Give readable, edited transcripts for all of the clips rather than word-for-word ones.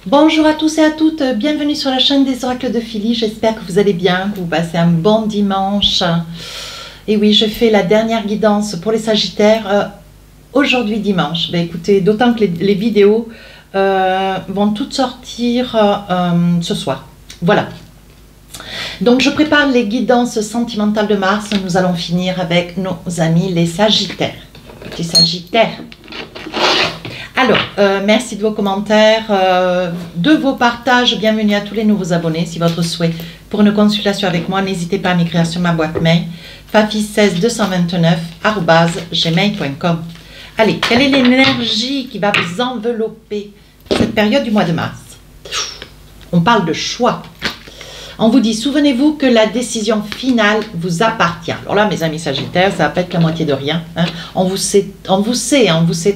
Bonjour à tous et à toutes, bienvenue sur la chaîne des oracles de Philly. J'espère que vous allez bien, que vous passez un bon dimanche. Et oui, je fais la dernière guidance pour les Sagittaires aujourd'hui dimanche. Ben, écoutez, d'autant que les vidéos vont toutes sortir ce soir. Voilà. Donc je prépare les guidances sentimentales de Mars. Nous allons finir avec nos amis les Sagittaires. Petits Sagittaires. Alors, merci de vos commentaires, de vos partages. Bienvenue à tous les nouveaux abonnés. Si votre souhait pour une consultation avec moi, n'hésitez pas à m'écrire sur ma boîte mail fafi16229@gmail.com. Allez, quelle est l'énergie qui va vous envelopper cette période du mois de mars? On parle de choix. On vous dit, souvenez-vous que la décision finale vous appartient. Alors là, mes amis Sagittaires, ça va pas être la moitié de rien. Hein. On vous sait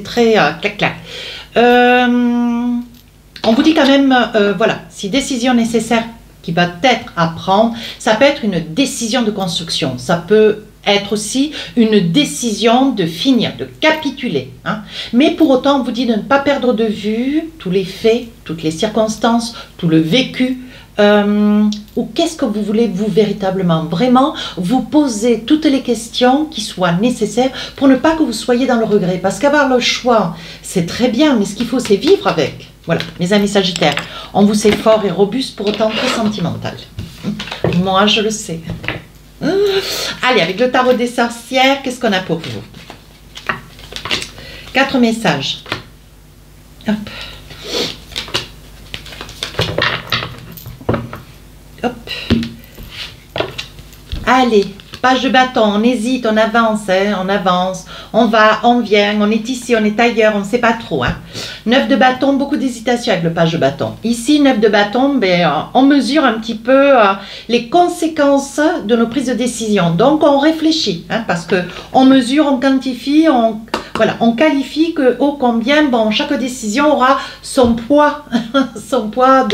très clac-clac. On vous dit quand même, voilà, si décision nécessaire qui va être à prendre, ça peut être une décision de construction. Ça peut être aussi une décision de finir, de capituler. Hein. Mais pour autant, on vous dit de ne pas perdre de vue tous les faits, toutes les circonstances, tout le vécu. Ou qu'est-ce que vous voulez vous véritablement? Vraiment, vous posez toutes les questions qui soient nécessaires pour ne pas que vous soyez dans le regret. Parce qu'avoir le choix, c'est très bien, mais ce qu'il faut, c'est vivre avec. Voilà, mes amis Sagittaires, on vous sait fort et robuste, pour autant très sentimental. Moi, je le sais. Allez, avec le tarot des sorcières, qu'est-ce qu'on a pour vous? 4 messages. Hop. Hop. Allez, page de bâton, on hésite, on avance, hein, on avance, on va, on vient, on est ici, on est ailleurs, on ne sait pas trop. Hein. 9 de bâton, beaucoup d'hésitation avec le page de bâton. Ici, 9 de bâton, ben, on mesure un petit peu les conséquences de nos prises de décision. Donc, on réfléchit, hein, parce qu'on mesure, on quantifie, voilà, on qualifie que ô combien, bon, chaque décision aura son poids, son poids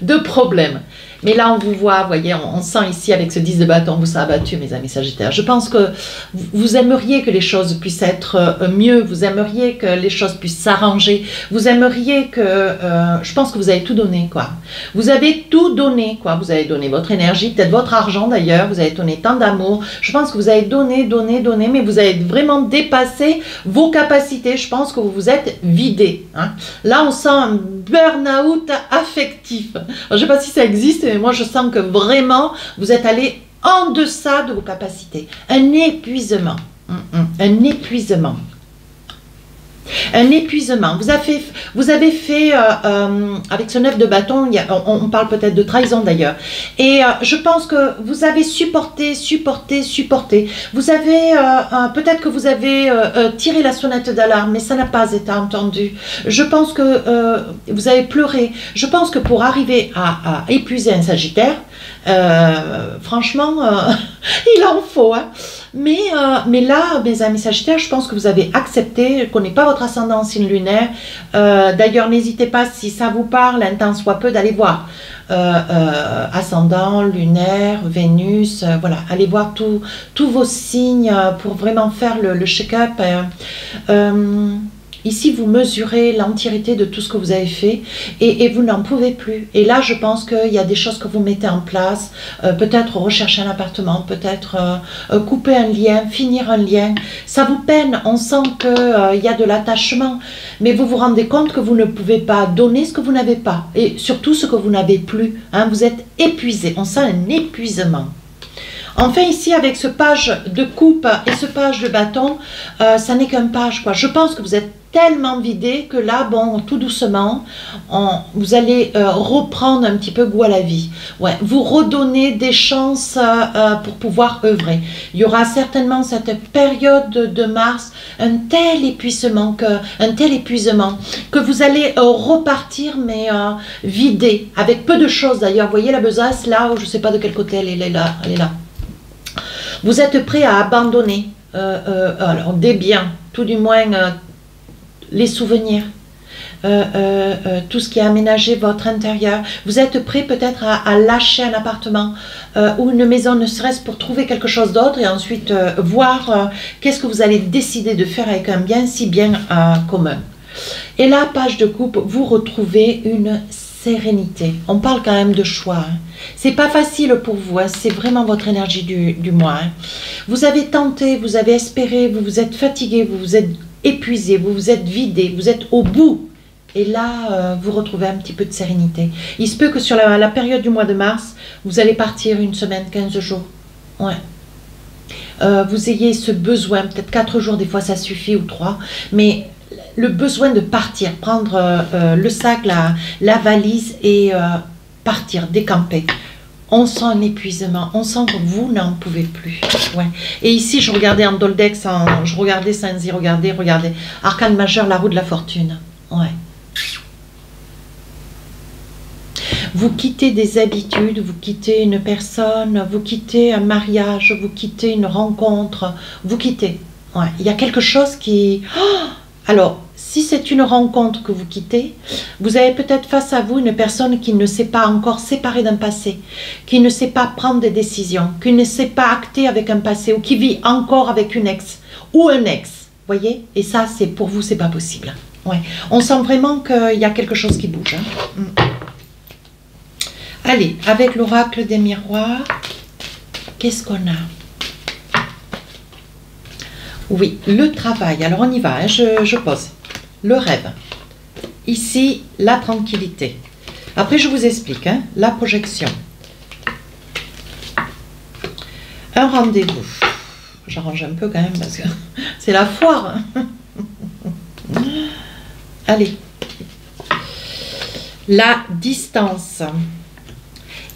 de problème. Mais là, on vous voit, vous voyez, on sent ici avec ce 10 de bâton, vous s'est abattu, mes amis Sagittaires. Je pense que vous aimeriez que les choses puissent être mieux, vous aimeriez que les choses puissent s'arranger, vous aimeriez que... je pense que vous avez tout donné, quoi. Vous avez tout donné, quoi. Vous avez donné votre énergie, peut-être votre argent d'ailleurs, vous avez donné tant d'amour. Je pense que vous avez donné, mais vous avez vraiment dépassé vos capacités. Je pense que vous vous êtes vidé. Hein. Là, on sent un burn-out affectif. Alors, je ne sais pas si ça existe, mais moi je sens que vraiment vous êtes allé en deçà de vos capacités. Un épuisement. Un épuisement. Un épuisement. Vous avez fait avec ce 9 de bâton, on parle peut-être de trahison d'ailleurs. Et je pense que vous avez supporté. Vous avez, peut-être que vous avez tiré la sonnette d'alarme, mais ça n'a pas été entendu. Je pense que vous avez pleuré. Je pense que pour arriver à épuiser un Sagittaire, franchement, il en faut. Hein. Mais là, mes amis Sagittaires, je pense que vous avez accepté. Je ne connais pas votre ascendant signe lunaire. D'ailleurs, n'hésitez pas, si ça vous parle, un temps soit peu, d'aller voir. Ascendant, lunaire, Vénus, voilà. Allez voir tous vos signes pour vraiment faire le check-up. Ici, vous mesurez l'entièreté de tout ce que vous avez fait et vous n'en pouvez plus. Et là, je pense qu'il y a des choses que vous mettez en place, peut-être rechercher un appartement, peut-être couper un lien, finir un lien. Ça vous peine, on sent qu'il y a de l'attachement, mais vous vous rendez compte que vous ne pouvez pas donner ce que vous n'avez pas et surtout ce que vous n'avez plus. Hein, vous êtes épuisé, on sent un épuisement. Enfin ici avec ce page de coupe et ce page de bâton, ça n'est qu'un page quoi. Je pense que vous êtes tellement vidé que là, bon, tout doucement, vous allez reprendre un petit peu goût à la vie. Ouais, vous redonnez des chances pour pouvoir œuvrer. Il y aura certainement cette période de mars, un tel épuisement que vous allez repartir, mais vidé, avec peu de choses d'ailleurs. Vous voyez la besace là, je ne sais pas de quel côté elle est là. Vous êtes prêt à abandonner alors, des biens, tout du moins les souvenirs, tout ce qui a aménagé votre intérieur. Vous êtes prêt peut-être à lâcher un appartement ou une maison, ne serait-ce pour trouver quelque chose d'autre et ensuite voir qu'est-ce que vous allez décider de faire avec un bien si bien commun. Et là, page de coupe, vous retrouvez une sérénité. On parle quand même de choix. Hein. C'est pas facile pour vous, hein. C'est vraiment votre énergie du mois. Hein. Vous avez tenté, vous avez espéré, vous vous êtes fatigué, vous vous êtes épuisé, vous vous êtes vidé, vous êtes au bout. Et là, vous retrouvez un petit peu de sérénité. Il se peut que sur la période du mois de mars, vous allez partir une semaine, 15 jours. Ouais. Vous ayez ce besoin, peut-être 4 jours, des fois ça suffit, ou 3, mais le besoin de partir, prendre le sac, la valise et partir, décamper. On sent un épuisement, on sent que vous n'en pouvez plus. Ouais. Et ici, je regardais en Doldex, je regardais sans y regarder, regardez. Arcane majeur, la roue de la fortune. Ouais. Vous quittez des habitudes, vous quittez une personne, vous quittez un mariage, vous quittez une rencontre, vous quittez. Ouais. Il y a quelque chose qui... Oh, alors, si c'est une rencontre que vous quittez, vous avez peut-être face à vous une personne qui ne s'est pas encore séparée d'un passé, qui ne sait pas prendre des décisions, qui ne sait pas acter avec un passé, ou qui vit encore avec une ex, ou un ex, voyez. Et ça, c'est pour vous, c'est pas possible. Ouais. On sent vraiment qu'il y a quelque chose qui bouge. Hein. Allez, avec l'oracle des miroirs, qu'est-ce qu'on a? Oui, le travail. Alors, on y va, hein, je pose. Le rêve. Ici, la tranquillité. Après, je vous explique, hein, la projection. Un rendez-vous. J'arrange un peu quand même parce que c'est la foire. Hein. Allez. La distance.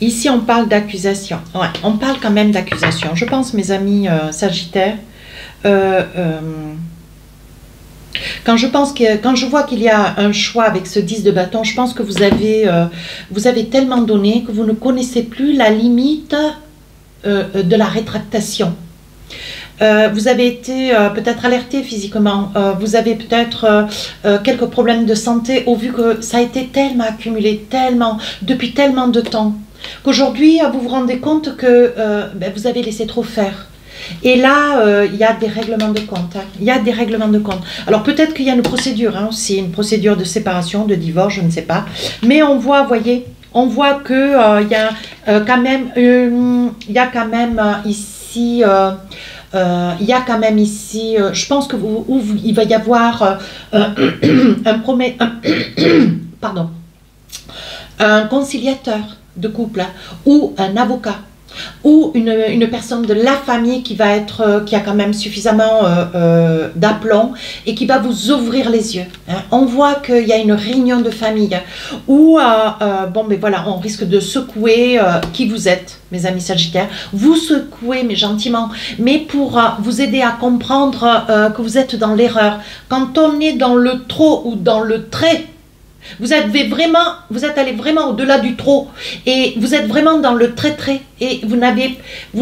Ici, on parle d'accusation. Ouais, on parle quand même d'accusation. Je pense, mes amis sagittaires, quand je vois qu'il y a un choix avec ce 10 de bâton, je pense que vous avez tellement donné que vous ne connaissez plus la limite de la rétractation. Vous avez été peut-être alerté physiquement, vous avez peut-être quelques problèmes de santé au vu que ça a été tellement accumulé, depuis tellement de temps, qu'aujourd'hui vous vous rendez compte que vous avez laissé trop faire. Et là, il y a des règlements de compte. Hein. Il y a des règlements de compte. Alors peut-être qu'il y a une procédure hein, aussi, une procédure de séparation, de divorce, je ne sais pas. Mais on voit, voyez, on voit que il y a quand même, ici... il y a quand même ici, je pense que il va y avoir un conciliateur de couple hein, ou un avocat ou une personne de la famille qui va être, qui a quand même suffisamment d'aplomb et qui va vous ouvrir les yeux. Hein. On voit qu'il y a une réunion de famille où, bon, mais voilà, on risque de secouer qui vous êtes, mes amis sagittaires. Vous secouez, mais gentiment, mais pour vous aider à comprendre que vous êtes dans l'erreur. Quand on est dans le trop ou dans le très, vous êtes allé vraiment au-delà du trop et vous êtes vraiment dans le très et vous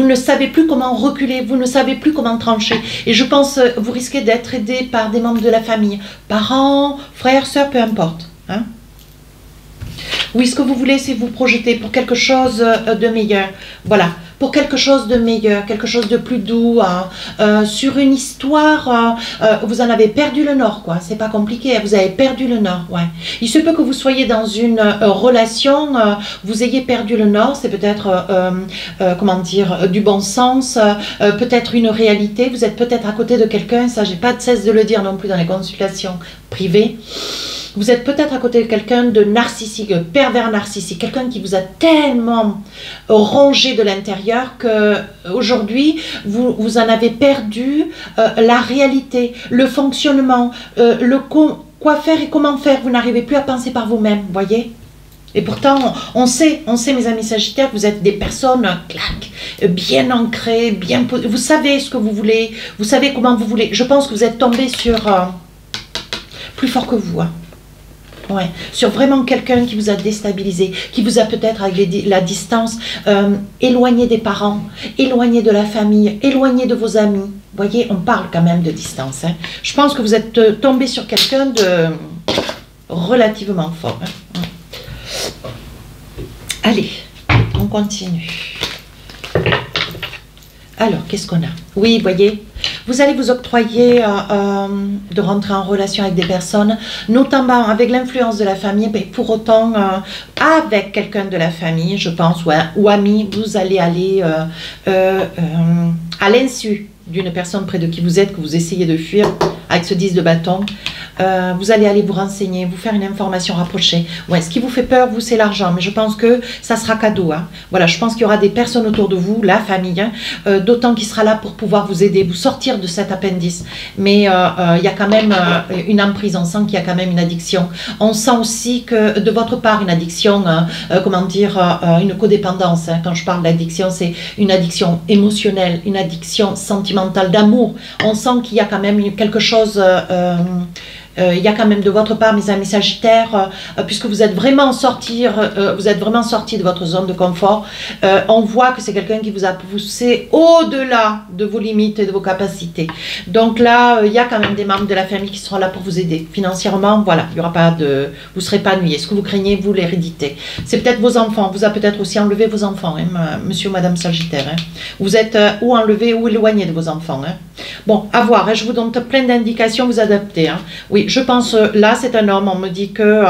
ne savez plus comment reculer, vous ne savez plus comment trancher. Et je pense vous risquez d'être aidé par des membres de la famille, parents, frères, sœurs, peu importe. Hein. Oui, ce que vous voulez, c'est vous projeter pour quelque chose de meilleur. Voilà, pour quelque chose de meilleur, quelque chose de plus doux, sur une histoire, vous en avez perdu le nord, quoi. C'est pas compliqué, vous avez perdu le nord, ouais. Il se peut que vous soyez dans une relation, vous ayez perdu le nord, c'est peut-être, comment dire, du bon sens, peut-être une réalité, vous êtes peut-être à côté de quelqu'un, ça j'ai pas de cesse de le dire non plus dans les consultations privées. Vous êtes peut-être à côté de quelqu'un de narcissique, pervers narcissique, quelqu'un qui vous a tellement rongé de l'intérieur que aujourd'hui vous en avez perdu la réalité, le fonctionnement, quoi faire et comment faire. Vous n'arrivez plus à penser par vous-même, voyez. Et pourtant, on sait, mes amis sagittaires, que vous êtes des personnes, bien ancrées, vous savez ce que vous voulez, vous savez comment vous voulez. Je pense que vous êtes tombé sur plus fort que vous, hein. Ouais, sur vraiment quelqu'un qui vous a déstabilisé, qui vous a peut-être avec la distance éloigné des parents, éloigné de la famille, éloigné de vos amis. Vous voyez, on parle quand même de distance. Hein. Je pense que vous êtes tombé sur quelqu'un de relativement fort. Hein. Allez, on continue. Alors, qu'est-ce qu'on a? Oui, voyez, Vous allez vous octroyer de rentrer en relation avec des personnes, notamment avec l'influence de la famille, mais pour autant avec quelqu'un de la famille, je pense, ou ami, vous allez aller à l'insu d'une personne près de qui vous êtes, que vous essayez de fuir avec ce 10 de bâton. Vous allez aller vous renseigner, vous faire une information rapprochée. Ouais, ce qui vous fait peur, vous, c'est l'argent, mais je pense que ça sera cadeau. Hein. Voilà, je pense qu'il y aura des personnes autour de vous, la famille, hein, d'autant qu'il sera là pour pouvoir vous aider, vous sortir de cet appendice. Mais il y a quand même une emprise, on sent qu'il y a quand même une addiction. On sent aussi que de votre part, une addiction, comment dire, une codépendance. Hein. Quand je parle d'addiction, c'est une addiction émotionnelle, une addiction sentimentale, d'amour. On sent qu'il y a quand même quelque chose... il y a quand même de votre part, mes amis Sagittaires, puisque vous êtes vraiment sortis de votre zone de confort. On voit que c'est quelqu'un qui vous a poussé au-delà de vos limites et de vos capacités. Donc là, il y a quand même des membres de la famille qui seront là pour vous aider. Financièrement, voilà, il y aura pas de... Vous ne serez pas ennuyés. Ce que vous craignez, vous l'héréditez. C'est peut-être vos enfants. On vous a peut-être aussi enlevé vos enfants, hein, monsieur ou madame Sagittaire. Hein. Vous êtes ou enlevé ou éloigné de vos enfants. Hein. Bon, à voir. Hein, je vous donne plein d'indications, vous adaptez. Hein. Oui, je pense, là, c'est un homme. On me dit que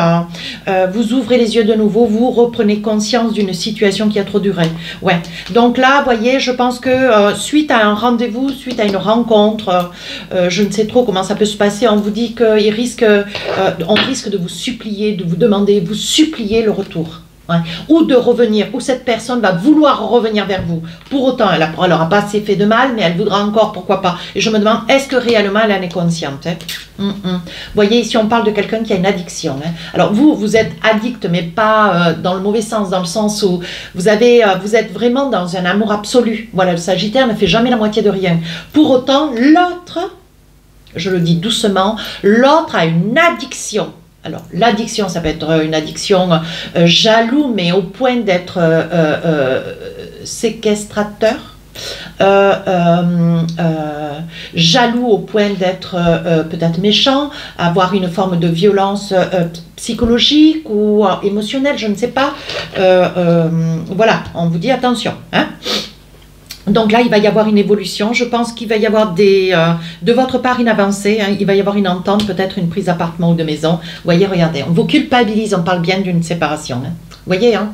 vous ouvrez les yeux de nouveau, vous reprenez conscience d'une situation qui a trop duré. Ouais. Donc là, vous voyez, je pense que suite à un rendez-vous, suite à une rencontre, je ne sais trop comment ça peut se passer, on vous dit qu'on risque de vous supplier, de vous demander, vous supplier le retour. Ouais. Ou de revenir, ou cette personne va vouloir revenir vers vous. Pour autant, elle n'aura pas assez fait de mal, mais elle voudra encore, pourquoi pas. Et je me demande, est-ce que réellement elle en est consciente, hein? Vous voyez, ici on parle de quelqu'un qui a une addiction. Hein. Alors vous êtes addict, mais pas dans le mauvais sens, dans le sens où vous êtes vraiment dans un amour absolu. Voilà, le Sagittaire ne fait jamais la moitié de rien. Pour autant, l'autre, je le dis doucement, l'autre a une addiction. Alors, l'addiction, ça peut être une addiction jaloux, mais au point d'être séquestrateur. Jaloux au point d'être peut-être méchant, avoir une forme de violence psychologique ou émotionnelle, je ne sais pas. Voilà, on vous dit attention. Hein. Donc là, il va y avoir une évolution. Je pense qu'il va y avoir de votre part une avancée. Hein. Il va y avoir une entente, peut-être une prise d'appartement ou de maison. Vous voyez, regardez, on vous culpabilise, on parle bien d'une séparation. Hein. Vous voyez, hein,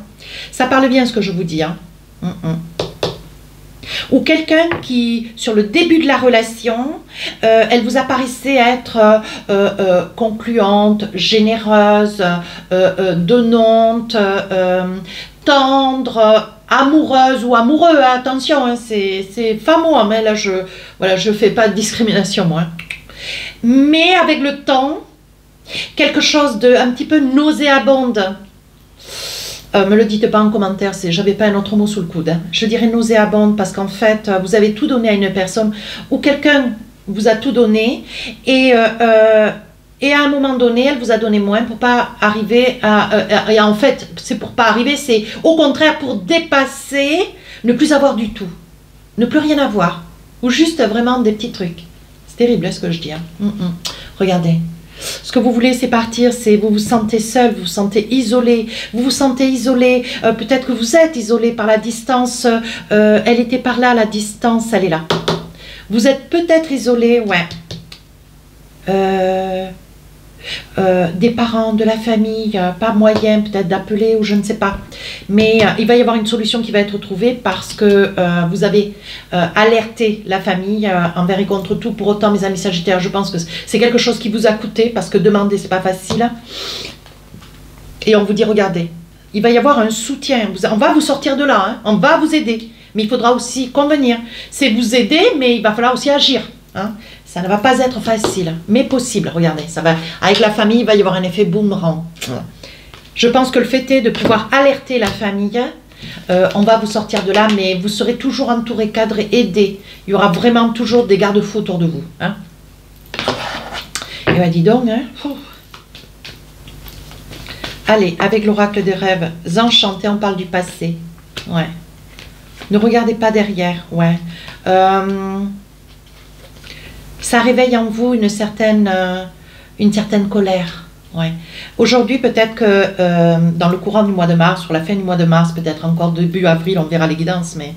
ça parle bien ce que je vous dis. Hein. Ou quelqu'un qui, sur le début de la relation, elle vous apparaissait être concluante, généreuse, donnante, tendre, amoureuse ou amoureux, hein, attention, hein, c'est fameux, mais là je fais pas de discrimination moi. Mais avec le temps, quelque chose de un petit peu nauséabonde. Me le dites pas en commentaire, j'avais pas un autre mot sous le coude. Hein. Je dirais nauséabonde parce qu'en fait, vous avez tout donné à une personne ou quelqu'un vous a tout donné et à un moment donné, elle vous a donné moins pour pas arriver et en fait, c'est pour pas arriver, c'est au contraire pour dépasser, ne plus avoir du tout, ne plus rien avoir, ou juste vraiment des petits trucs. C'est terrible ce que je dis. Hein. Regardez. Ce que vous voulez, c'est partir, vous vous sentez seul, vous vous sentez isolé, peut-être que vous êtes isolé par la distance, elle était par là, la distance, elle est là. Vous êtes peut-être isolé, ouais. Des parents, de la famille, pas moyen peut-être d'appeler ou je ne sais pas. Mais il va y avoir une solution qui va être trouvée parce que vous avez alerté la famille envers et contre tout. Pour autant, mes amis Sagittaires, je pense que c'est quelque chose qui vous a coûté parce que demander, c'est pas facile. Et on vous dit, regardez, il va y avoir un soutien. On va vous sortir de là, hein, on va vous aider. Mais il faudra aussi convenir. C'est vous aider, mais il va falloir aussi agir. Hein. Ça ne va pas être facile, mais possible. Regardez, ça va. Avec la famille, il va y avoir un effet boomerang. Je pense que le fait est de pouvoir alerter la famille. On va vous sortir de là, mais vous serez toujours entouré, cadré, aidé. Il y aura vraiment toujours des garde-fous autour de vous. Hein. Et bien, dis donc. Hein. Allez, avec l'oracle des rêves, enchanté, on parle du passé. Ouais. Ne regardez pas derrière. Ouais. Ça réveille en vous une certaine colère. Ouais. Aujourd'hui, peut-être que dans le courant du mois de mars, sur la fin du mois de mars, peut-être encore début avril, on verra les guidances, mais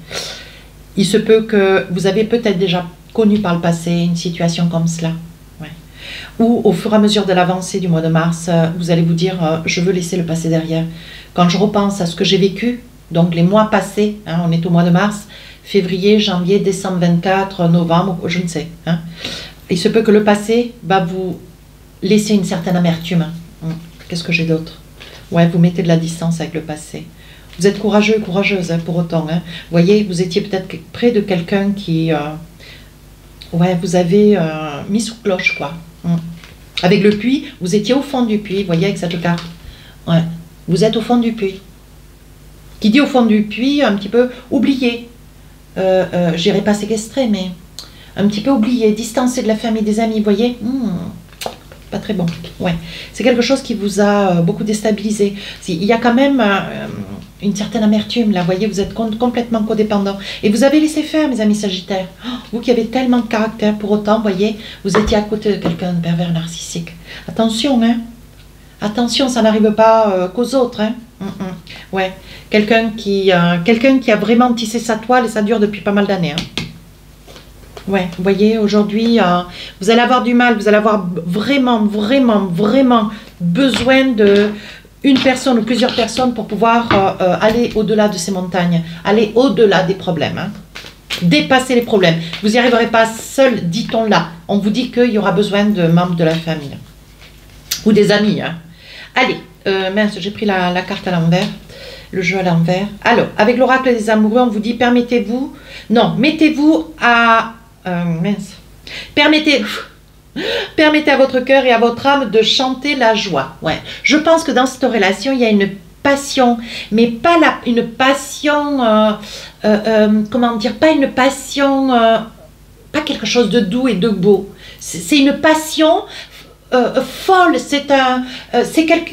il se peut que vous avez peut-être déjà connu par le passé une situation comme cela. Ouais. Ou au fur et à mesure de l'avancée du mois de mars, vous allez vous dire, je veux laisser le passé derrière. Quand je repense à ce que j'ai vécu, donc les mois passés, hein, on est au mois de mars, février, janvier, décembre 24, novembre, je ne sais. Hein. Il se peut que le passé va vous laisser une certaine amertume. Qu'est-ce que j'ai d'autre? Ouais, vous mettez de la distance avec le passé. Vous êtes courageux et courageuse hein, pour autant. Hein. Vous voyez, vous étiez peut-être près de quelqu'un qui... ouais, vous avez mis sous cloche, quoi. Avec le puits, vous étiez au fond du puits, vous voyez, avec cette carte. Ouais, vous êtes au fond du puits. Qui dit au fond du puits, un petit peu oublié. Je dirais pas séquestré, mais un petit peu oublié, distancé de la famille, des amis, vous voyez. Pas très bon. Ouais. C'est quelque chose qui vous a beaucoup déstabilisé. Il y a quand même une certaine amertume, là, vous voyez, vous êtes complètement codépendant. Et vous avez laissé faire, mes amis sagittaires. Vous qui avez tellement de caractère, pour autant, vous voyez, vous étiez à côté de quelqu'un de pervers narcissique. Attention, hein. Attention, ça n'arrive pas qu'aux autres, hein. Ouais. Quelqu'un qui a vraiment tissé sa toile et ça dure depuis pas mal d'années, hein. Ouais, vous voyez, aujourd'hui, vous allez avoir du mal, vous allez avoir vraiment besoin de une personne ou plusieurs personnes pour pouvoir aller au-delà de ces montagnes, aller au-delà des problèmes, hein. Dépasser les problèmes. Vous n'y arriverez pas seul, dit-on là. On vous dit qu'il y aura besoin de membres de la famille ou des amis, hein. Allez, mince, j'ai pris la carte à l'envers. Le jeu à l'envers. Alors, avec l'oracle des amoureux, on vous dit permettez-vous, non, mettez-vous à, mince, permettez à votre cœur et à votre âme de chanter la joie. Ouais, je pense que dans cette relation, il y a une passion, mais pas une passion, comment dire, pas une passion, pas quelque chose de doux et de beau. C'est une passion folle,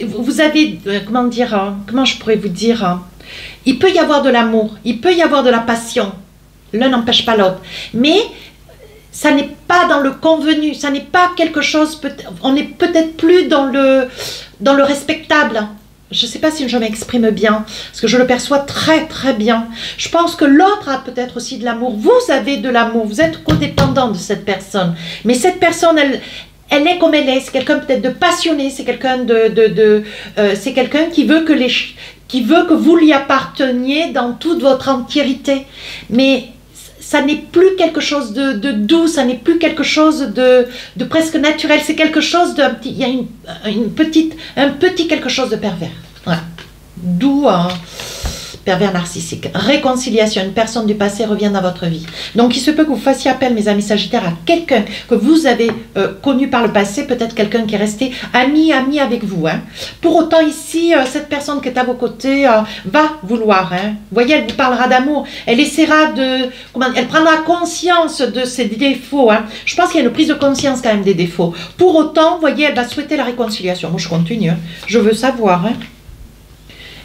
vous avez, comment dire, hein, comment je pourrais vous dire, hein, il peut y avoir de l'amour, il peut y avoir de la passion, l'un n'empêche pas l'autre, mais ça n'est pas dans le convenu, ça n'est pas quelque chose, on n'est peut-être plus dans le respectable. Je ne sais pas si je m'exprime bien, parce que je le perçois très très bien. Je pense que l'autre a peut-être aussi de l'amour, vous avez de l'amour, vous êtes codépendant de cette personne, mais cette personne, elle est comme elle est, c'est quelqu'un peut-être de passionné, c'est quelqu'un c'est quelqu'un qui veut que vous lui apparteniez dans toute votre entièreté. Mais ça n'est plus quelque chose de doux, ça n'est plus quelque chose de presque naturel, c'est quelque chose de, il y a un petit quelque chose de pervers. Voilà. D'où pervers narcissique. Réconciliation, une personne du passé revient dans votre vie. Donc il se peut que vous fassiez appel, mes amis sagittaires, à quelqu'un que vous avez connu par le passé, peut-être quelqu'un qui est resté ami avec vous. Hein. Pour autant ici, cette personne qui est à vos côtés va vouloir. Hein. Vous voyez, elle vous parlera d'amour. Elle essaiera elle prendra conscience de ses défauts. Hein. Je pense qu'il y a une prise de conscience quand même des défauts. Pour autant, vous voyez, elle va souhaiter la réconciliation. Moi, je continue. Hein. Je veux savoir. Hein.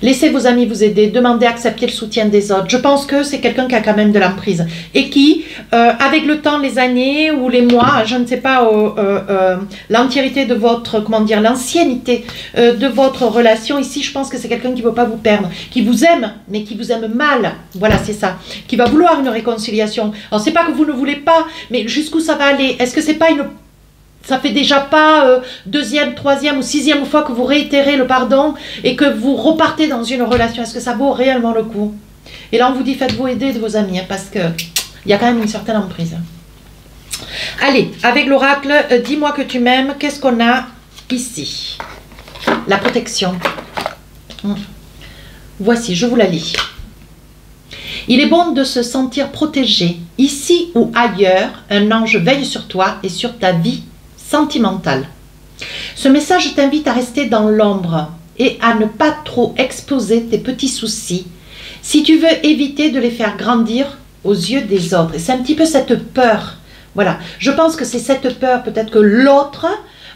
Laissez vos amis vous aider, demandez à accepter le soutien des autres. Je pense que c'est quelqu'un qui a quand même de l'emprise et qui, avec le temps, les années ou les mois, je ne sais pas, l'entièreté de votre, comment dire, l'ancienneté de votre relation, ici, je pense que c'est quelqu'un qui ne veut pas vous perdre, qui vous aime, mais qui vous aime mal. Voilà, c'est ça. Qui va vouloir une réconciliation. Alors, c'est pas que vous ne voulez pas, mais jusqu'où ça va aller? Est-ce que c'est pas une... Ça fait déjà pas deuxième, troisième ou sixième fois que vous réitérez le pardon et que vous repartez dans une relation. Est-ce que ça vaut réellement le coup? Et là, on vous dit, faites-vous aider de vos amis, hein, parce qu'il y a quand même une certaine emprise. Allez, avec l'oracle, dis-moi que tu m'aimes. Qu'est-ce qu'on a ici? La protection. Voici, je vous la lis. Il est bon de se sentir protégé. Ici ou ailleurs, un ange veille sur toi et sur ta vie sentimentale. Ce message t'invite à rester dans l'ombre et à ne pas trop exposer tes petits soucis si tu veux éviter de les faire grandir aux yeux des autres. Et c'est un petit peu cette peur. Voilà, je pense que c'est cette peur peut-être que l'autre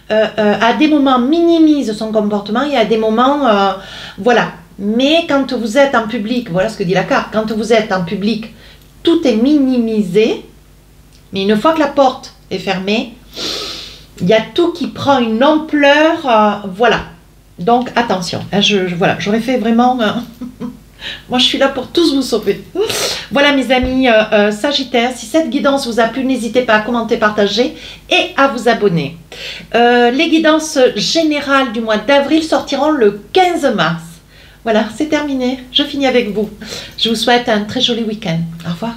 à des moments minimise son comportement et à des moments voilà. Mais quand vous êtes en public, voilà ce que dit la carte, quand vous êtes en public, tout est minimisé, mais une fois que la porte est fermée, il y a tout qui prend une ampleur, voilà. Donc attention, voilà, j'aurais fait vraiment, moi je suis là pour tous vous sauver. Voilà mes amis Sagittaires, si cette guidance vous a plu, n'hésitez pas à commenter, partager et à vous abonner. Les guidances générales du mois d'avril sortiront le 15 mars. Voilà, c'est terminé, je finis avec vous. Je vous souhaite un très joli week-end. Au revoir.